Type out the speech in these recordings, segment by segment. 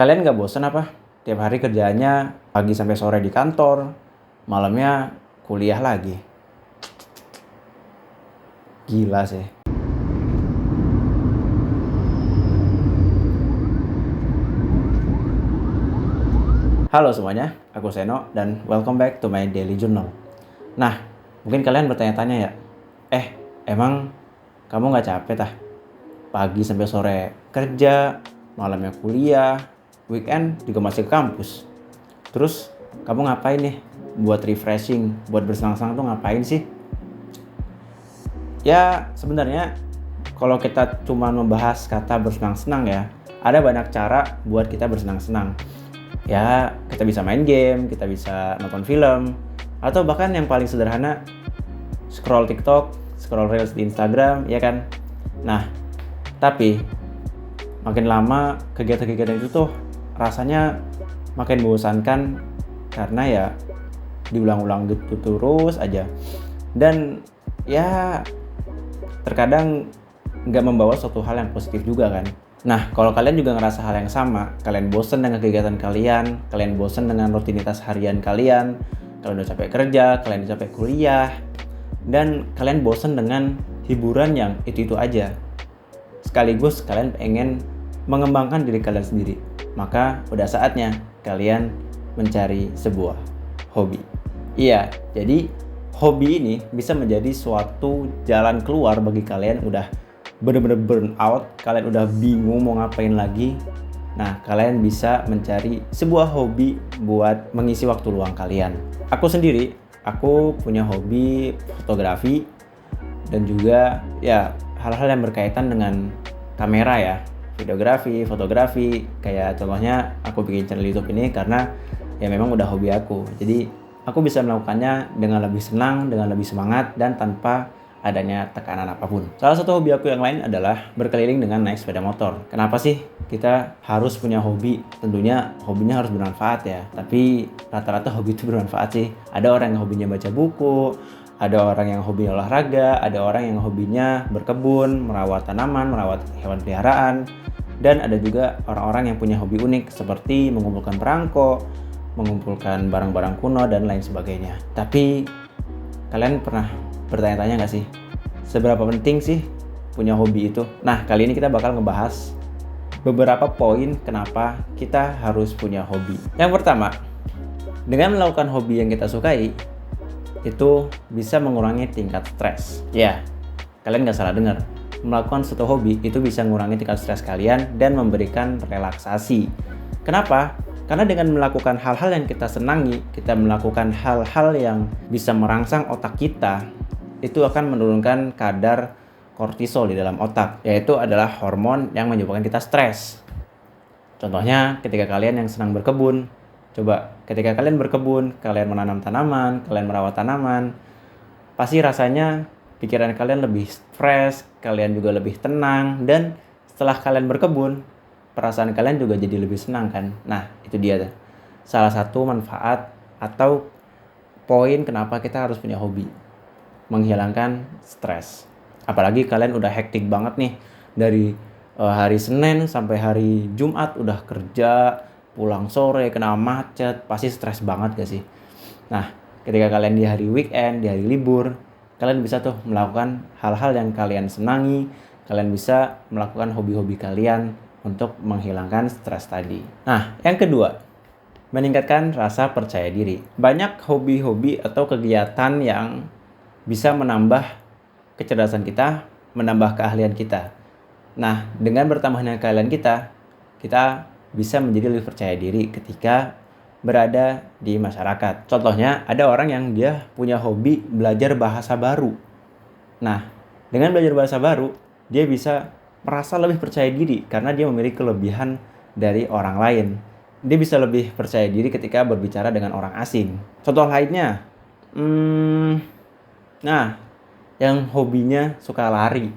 Kalian nggak bosen apa? Tiap hari kerjaannya pagi sampai sore di kantor, malamnya kuliah lagi. Gila sih. Halo semuanya, aku Seno dan welcome back to my daily journal. Nah, mungkin kalian bertanya-tanya ya, emang kamu nggak capek tah? Pagi sampai sore kerja, malamnya kuliah, weekend juga masih ke kampus. Terus kamu ngapain nih? Buat refreshing, buat bersenang-senang tuh ngapain sih? Ya sebenarnya kalau kita cuma membahas kata bersenang-senang ya, ada banyak cara buat kita bersenang-senang. Ya, kita bisa main game, kita bisa nonton film, atau bahkan yang paling sederhana, scroll TikTok, scroll Reels di Instagram, ya kan? Nah, tapi makin lama kegiatan-kegiatan itu tuh rasanya makin membosankan karena ya diulang-ulang gitu terus aja. Dan ya terkadang nggak membawa suatu hal yang positif juga kan. Nah, kalau kalian juga ngerasa hal yang sama, kalian bosen dengan kegiatan kalian bosen dengan rutinitas harian kalian udah capek kerja, kalian udah capek kuliah, dan kalian bosen dengan hiburan yang itu-itu aja. Sekaligus kalian pengen mengembangkan diri kalian sendiri. Maka udah saatnya kalian mencari sebuah hobi. Iya, jadi hobi ini bisa menjadi suatu jalan keluar bagi kalian udah bener-bener burn out, kalian udah bingung mau ngapain lagi. Nah, kalian bisa mencari sebuah hobi buat mengisi waktu luang kalian. Aku sendiri, aku punya hobi fotografi dan juga ya hal-hal yang berkaitan dengan kamera ya, videografi, fotografi. Kayak contohnya aku bikin channel YouTube ini karena ya memang udah hobi aku. Jadi aku bisa melakukannya dengan lebih senang, dengan lebih semangat, dan tanpa adanya tekanan apapun. Salah satu hobi aku yang lain adalah berkeliling dengan naik sepeda motor. Kenapa sih kita harus punya hobi? Tentunya hobinya harus bermanfaat ya. Tapi rata-rata hobi itu bermanfaat sih. Ada orang yang hobinya baca buku, ada orang yang hobinya olahraga, ada orang yang hobinya berkebun, merawat tanaman, merawat hewan peliharaan, dan ada juga orang-orang yang punya hobi unik seperti mengumpulkan perangko, mengumpulkan barang-barang kuno, dan lain sebagainya. Tapi kalian pernah bertanya-tanya nggak sih, seberapa penting sih punya hobi itu? Nah, kali ini kita bakal ngebahas beberapa poin kenapa kita harus punya hobi. Yang pertama, dengan melakukan hobi yang kita sukai, itu bisa mengurangi tingkat stres. Ya, kalian nggak salah dengar. Melakukan suatu hobi itu bisa mengurangi tingkat stres kalian dan memberikan relaksasi. Kenapa? Karena dengan melakukan hal-hal yang kita senangi, kita melakukan hal-hal yang bisa merangsang otak kita, itu akan menurunkan kadar kortisol di dalam otak, yaitu adalah hormon yang menyebabkan kita stres. Contohnya ketika kalian yang senang berkebun, coba ketika kalian berkebun, kalian menanam tanaman, kalian merawat tanaman, pasti rasanya pikiran kalian lebih fresh, kalian juga lebih tenang, dan setelah kalian berkebun, perasaan kalian juga jadi lebih senang kan. Nah, itu dia salah satu manfaat atau poin kenapa kita harus punya hobi. Menghilangkan stres. Apalagi kalian udah hektik banget nih dari hari Senin sampai hari Jumat udah kerja, pulang sore kena macet, pasti stres banget gak sih? Nah, ketika kalian di hari weekend, di hari libur, kalian bisa tuh melakukan hal-hal yang kalian senangi, kalian bisa melakukan hobi-hobi kalian untuk menghilangkan stres tadi. Nah, yang kedua, meningkatkan rasa percaya diri. Banyak hobi-hobi atau kegiatan yang bisa menambah kecerdasan kita, menambah keahlian kita. Nah, dengan bertambahnya keahlian kita bisa menjadi lebih percaya diri ketika berada di masyarakat. Contohnya, ada orang yang dia punya hobi belajar bahasa baru. Nah, dengan belajar bahasa baru, dia bisa merasa lebih percaya diri karena dia memiliki kelebihan dari orang lain. Dia bisa lebih percaya diri ketika berbicara dengan orang asing. Contoh lainnya, yang hobinya suka lari.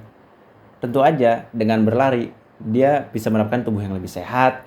Tentu aja dengan berlari, dia bisa mendapatkan tubuh yang lebih sehat,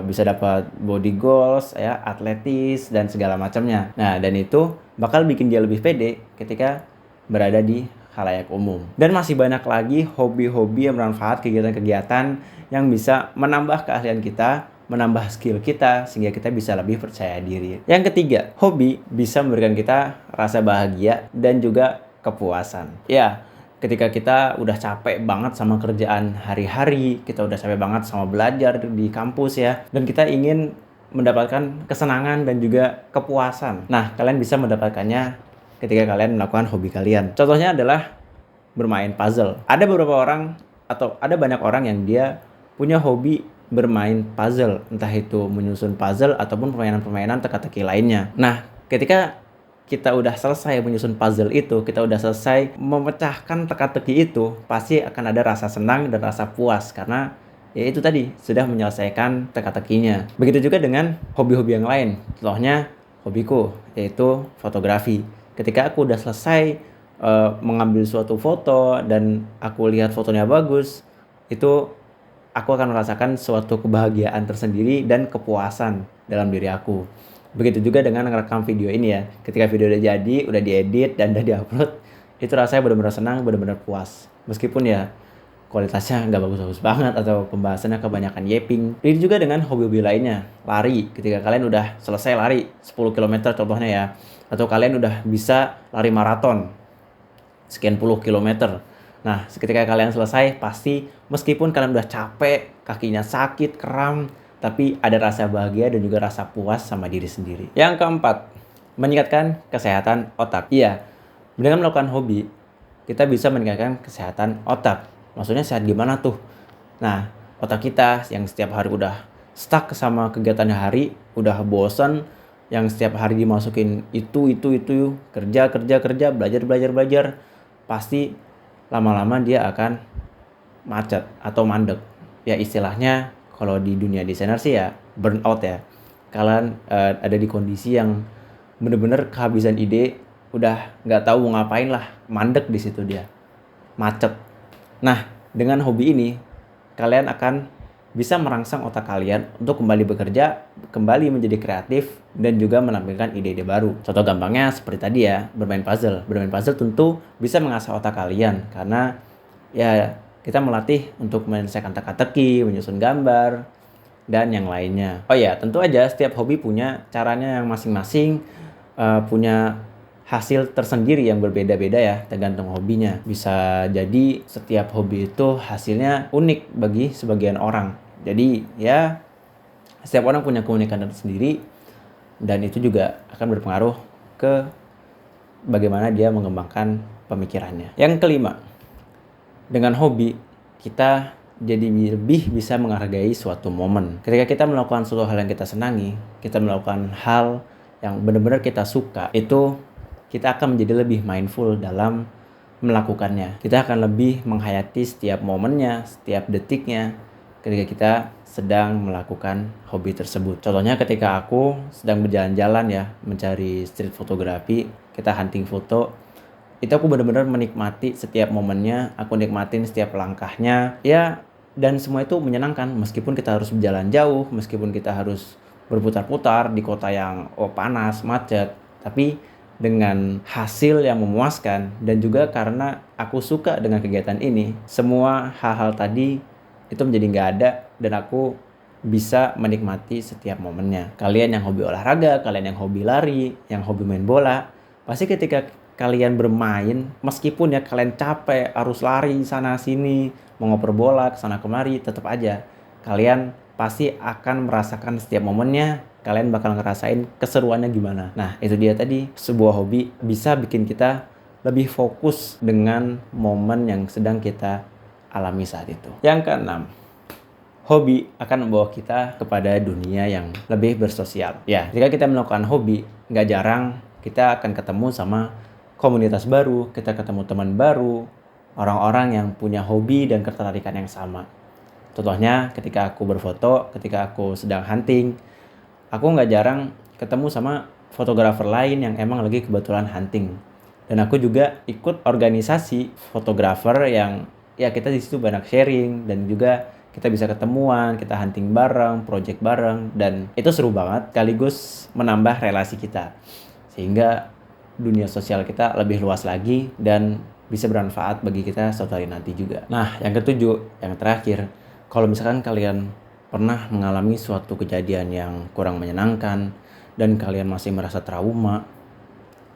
bisa dapat body goals, ya, atletis, dan segala macamnya. Nah, dan itu bakal bikin dia lebih pede ketika berada di khalayak umum. Dan masih banyak lagi hobi-hobi yang bermanfaat, kegiatan-kegiatan yang bisa menambah keahlian kita menambah skill kita sehingga kita bisa lebih percaya diri. Yang ketiga, hobi bisa memberikan kita rasa bahagia dan juga kepuasan. Ya, ketika kita udah capek banget sama kerjaan hari-hari, kita udah capek banget sama belajar di kampus ya, dan kita ingin mendapatkan kesenangan dan juga kepuasan. Nah, kalian bisa mendapatkannya ketika kalian melakukan hobi kalian. Contohnya adalah bermain puzzle. Ada beberapa orang atau ada banyak orang yang dia punya hobi bermain puzzle, entah itu menyusun puzzle ataupun permainan-permainan teka-teki lainnya. Nah, ketika kita udah selesai menyusun puzzle itu, kita udah selesai memecahkan teka-teki itu, pasti akan ada rasa senang dan rasa puas karena ya itu tadi, sudah menyelesaikan teka-tekinya. Begitu juga dengan hobi-hobi yang lain. Contohnya hobiku, yaitu fotografi. Ketika aku udah selesai mengambil suatu foto dan aku lihat fotonya bagus, itu aku akan merasakan suatu kebahagiaan tersendiri dan kepuasan dalam diri aku. Begitu juga dengan merekam video ini ya. Ketika video udah jadi, udah diedit dan udah diupload, itu rasanya benar-benar senang, benar-benar puas. Meskipun ya kualitasnya nggak bagus-bagus banget atau pembahasannya kebanyakan yeping. Begitu juga dengan hobi-hobi lainnya. Lari, ketika kalian udah selesai lari 10 km contohnya ya. Atau kalian udah bisa lari maraton sekian puluh kilometer. Nah, ketika kalian selesai, pasti meskipun kalian udah capek, kakinya sakit, kram, tapi ada rasa bahagia dan juga rasa puas sama diri sendiri. Yang keempat, meningkatkan kesehatan otak. Iya, dengan melakukan hobi, kita bisa meningkatkan kesehatan otak. Maksudnya sehat gimana tuh? Nah, otak kita yang setiap hari udah stuck sama kegiatannya hari, udah bosan, yang setiap hari dimasukin itu, kerja, belajar, pasti lama-lama dia akan macet atau mandek. Ya istilahnya kalau di dunia desainer sih ya burnout ya. Kalian ada di kondisi yang bener-bener kehabisan ide, udah nggak tahu mau ngapain lah, mandek di situ dia, macet. Nah, dengan hobi ini kalian akan bisa merangsang otak kalian untuk kembali bekerja, kembali menjadi kreatif, dan juga menampilkan ide-ide baru. Contoh gampangnya seperti tadi ya, bermain puzzle. Bermain puzzle tentu bisa mengasah otak kalian, karena ya kita melatih untuk menyelesaikan teka-teki, menyusun gambar, dan yang lainnya. Oh ya, tentu aja setiap hobi punya caranya yang masing-masing, punya hasil tersendiri yang berbeda-beda ya, tergantung hobinya. Bisa jadi setiap hobi itu hasilnya unik bagi sebagian orang. Jadi ya setiap orang punya keunikan tersendiri dan itu juga akan berpengaruh ke bagaimana dia mengembangkan pemikirannya. Yang kelima, dengan hobi kita jadi lebih bisa menghargai suatu momen. Ketika kita melakukan suatu hal yang kita senangi, kita melakukan hal yang benar-benar kita suka, itu kita akan menjadi lebih mindful dalam melakukannya. Kita akan lebih menghayati setiap momennya, setiap detiknya ketika kita sedang melakukan hobi tersebut. Contohnya ketika aku sedang berjalan-jalan ya, mencari street fotografi, kita hunting foto, itu aku benar-benar menikmati setiap momennya, aku nikmatin setiap langkahnya, ya, dan semua itu menyenangkan meskipun kita harus berjalan jauh, meskipun kita harus berputar-putar di kota yang panas, macet, tapi dengan hasil yang memuaskan dan juga karena aku suka dengan kegiatan ini, semua hal-hal tadi itu menjadi nggak ada dan aku bisa menikmati setiap momennya. Kalian yang hobi olahraga, kalian yang hobi lari, yang hobi main bola, pasti ketika kalian bermain, meskipun ya kalian capek, harus lari sana sini, mau ngoper bola kesana kemari, tetap aja kalian pasti akan merasakan setiap momennya. Kalian bakal ngerasain keseruannya gimana. Nah, itu dia tadi, sebuah hobi bisa bikin kita lebih fokus dengan momen yang sedang kita alami saat itu. Yang keenam, hobi akan membawa kita kepada dunia yang lebih bersosial. Ya, jika kita melakukan hobi, nggak jarang kita akan ketemu sama komunitas baru, kita ketemu teman baru, orang-orang yang punya hobi dan ketertarikan yang sama. Contohnya ketika aku berfoto, ketika aku sedang hunting, aku nggak jarang ketemu sama fotografer lain yang emang lagi kebetulan hunting. Dan aku juga ikut organisasi fotografer yang ya kita di situ banyak sharing dan juga kita bisa ketemuan, kita hunting bareng, project bareng, dan itu seru banget sekaligus menambah relasi kita. Sehingga dunia sosial kita lebih luas lagi dan bisa bermanfaat bagi kita suatu hari nanti juga. Nah, yang ketujuh, yang terakhir, kalau misalkan kalian pernah mengalami suatu kejadian yang kurang menyenangkan dan kalian masih merasa trauma,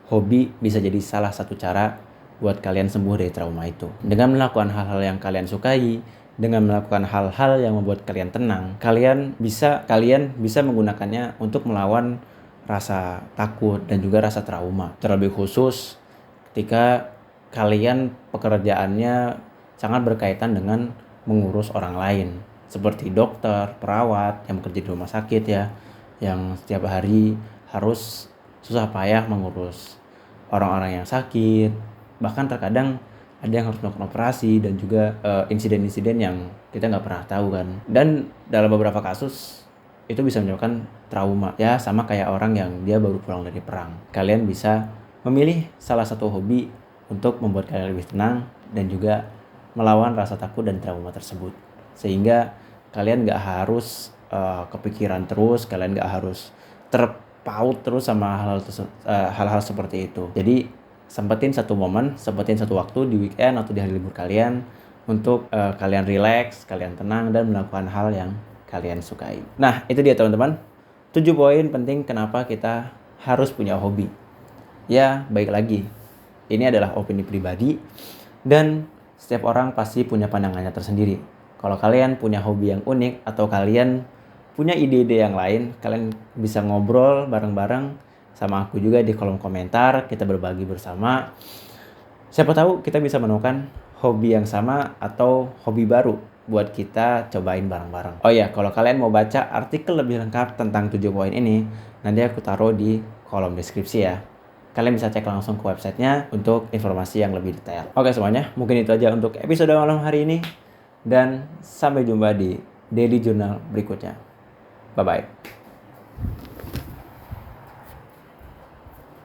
hobi bisa jadi salah satu cara buat kalian sembuh dari trauma itu. Dengan melakukan hal-hal yang kalian sukai, dengan melakukan hal-hal yang membuat kalian tenang, kalian bisa menggunakannya untuk melawan rasa takut dan juga rasa trauma. Terlebih khusus ketika kalian pekerjaannya sangat berkaitan dengan mengurus orang lain, seperti dokter, perawat yang bekerja di rumah sakit ya, yang setiap hari harus susah payah mengurus orang-orang yang sakit, bahkan terkadang ada yang harus melakukan operasi dan juga insiden-insiden yang kita nggak pernah tahu kan. Dan dalam beberapa kasus itu bisa menyebabkan trauma ya, sama kayak orang yang dia baru pulang dari perang. Kalian bisa memilih salah satu hobi untuk membuat kalian lebih tenang dan juga melawan rasa takut dan trauma tersebut, sehingga kalian nggak harus kepikiran terus, kalian nggak harus terpaut terus sama hal-hal seperti itu. Jadi sempetin satu waktu di weekend atau di hari libur kalian untuk kalian relax, kalian tenang dan melakukan hal yang kalian sukai. Nah, itu dia teman-teman, 7 poin penting kenapa kita harus punya hobi. Ya, baik lagi, ini adalah opini pribadi dan setiap orang pasti punya pandangannya tersendiri. Kalau kalian punya hobi yang unik atau kalian punya ide-ide yang lain, kalian bisa ngobrol bareng-bareng sama aku juga di kolom komentar, kita berbagi bersama. Siapa tahu kita bisa menemukan hobi yang sama atau hobi baru buat kita cobain bareng-bareng. Oh ya, kalau kalian mau baca artikel lebih lengkap tentang 7 poin ini, nanti aku taruh di kolom deskripsi ya. Kalian bisa cek langsung ke websitenya untuk informasi yang lebih detail. Oke semuanya, mungkin itu aja untuk episode malam hari ini. Dan sampai jumpa di Daily Journal berikutnya. Bye-bye.